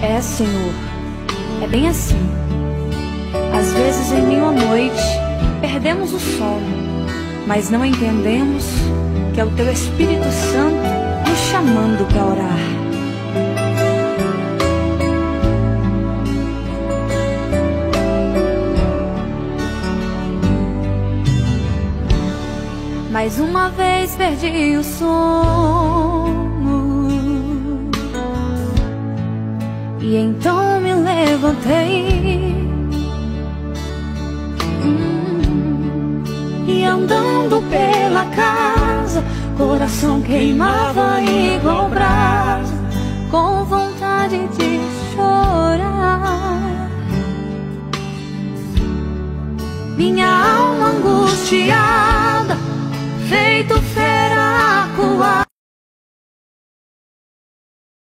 É, Senhor, é bem assim. Às vezes em meio à noite perdemos o sono, mas não entendemos que é o Teu Espírito Santo nos chamando para orar. Mais uma vez perdi o sono, e então me levantei, e andando pela casa, coração queimava igual brasa, com vontade de chorar. Minha alma angustiada, feito